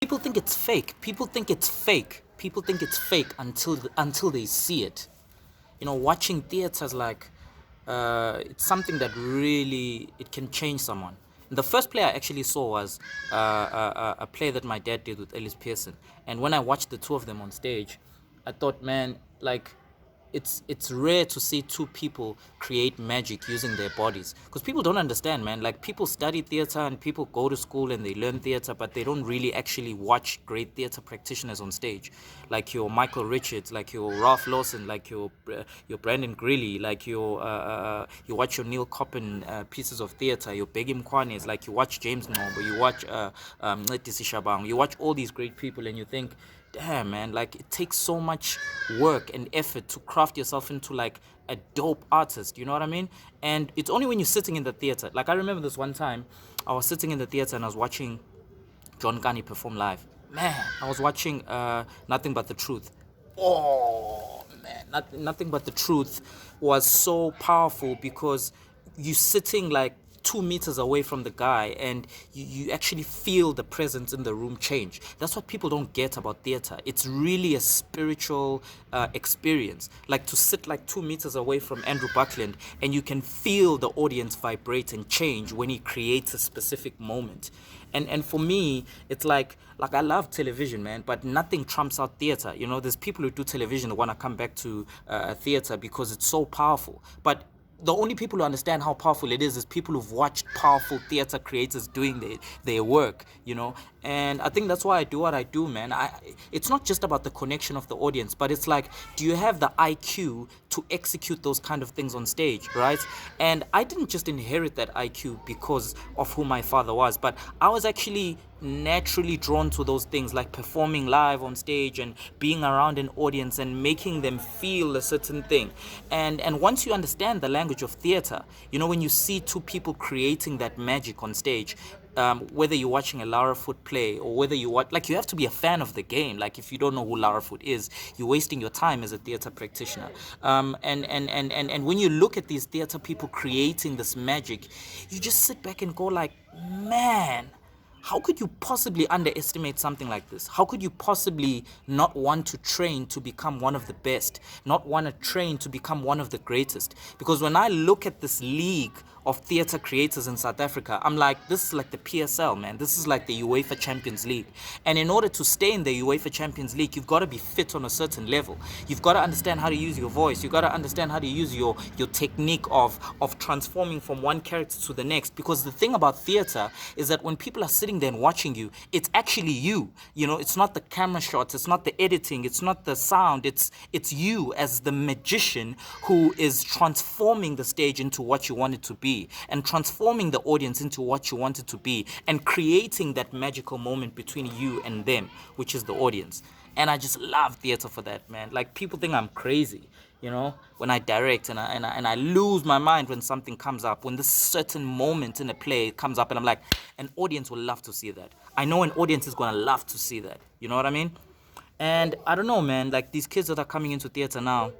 People think it's fake. People think it's fake. People think it's fake until they see it. Watching theater is like it's something that really it can change someone. The first play I actually saw was a play that my dad did with Ellis Pearson, and when I watched the two of them on stage, I thought, man, like it's rare to see two people create magic using their bodies, because people don't understand, man. Like, people study theater and people go to school and they learn theater, but they don't really actually watch great theater practitioners on stage, like your Michael Richards, like your Ralph Lawson, like your Brandon Grilly, like you watch your Neil Coppen pieces of theater, your Begi Mkwanes, like you watch James Noble, you watch Ncedisi Shabang, you watch all these great people, and you think, damn, man, like, it takes so much work and effort to craft yourself into like a dope artist, you know what I mean? And it's only when you're sitting in the theater. Like, I remember this one time I was sitting in the theater and I was watching John Gunny perform live. Man, I was watching Nothing But the Truth. Oh man, Nothing But the Truth was so powerful, because you're sitting like 2 meters away from the guy, and you actually feel the presence in the room change. That's what people don't get about theater. It's really a spiritual experience. Like, to sit like 2 meters away from Andrew Buckland, and you can feel the audience vibrate and change when he creates a specific moment. And for me, it's like I love television, man, but nothing trumps out theater. There's people who do television that want to come back to theater because it's so powerful. But the only people who understand how powerful it is people who've watched powerful theater creators doing their work, And I think that's why I do what I do, man. It's not just about the connection of the audience, but it's like, do you have the IQ to execute those kind of things on stage, right? And I didn't just inherit that IQ because of who my father was, but I was actually naturally drawn to those things, like performing live on stage and being around an audience and making them feel a certain thing. And once you understand the language of theater, when you see two people creating that magic on stage, whether you're watching a Lara Foot play or whether you watch, like, you have to be a fan of the game. Like, if you don't know who Lara Foot is, you're wasting your time as a theater practitioner. And when you look at these theater people creating this magic, you just sit back and go like, man, how could you possibly underestimate something like this? How could you possibly not want to train to become one of the best, not want to train to become one of the greatest? Because when I look at this league of theater creators in South Africa, I'm like, this is like the PSL, man. This is like the UEFA Champions League. And in order to stay in the UEFA Champions League, you've got to be fit on a certain level. You've got to understand how to use your voice. You've got to understand how to use your technique of transforming from one character to the next. Because the thing about theater is that when people are sitting there and watching you, it's actually you. It's not the camera shots, it's not the editing, it's not the sound, it's you as the magician who is transforming the stage into what you want it to be, and transforming the audience into what you want it to be, and creating that magical moment between you and them, which is the audience. And I just love theater for that, man. Like, people think I'm crazy, when I direct, and I lose my mind when something comes up, when this certain moment in a play comes up, and I'm like, an audience will love to see that. I know an audience is gonna love to see that. You know what I mean? And I don't know, man. Like, these kids that are coming into theater now,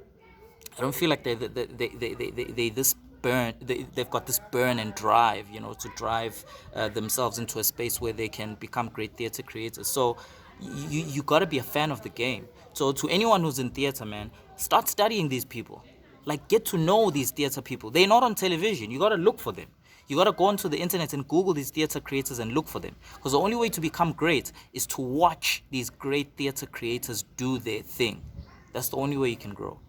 I don't feel like they this burn. They've got this burn and drive, to drive themselves into a space where they can become great theater creators. So you got to be a fan of the game. So to anyone who's in theater, man, start studying these people. Like, get to know these theater people. They're not on television. You got to look for them. You got to go onto the internet and Google these theater creators and look for them. Because the only way to become great is to watch these great theater creators do their thing. That's the only way you can grow.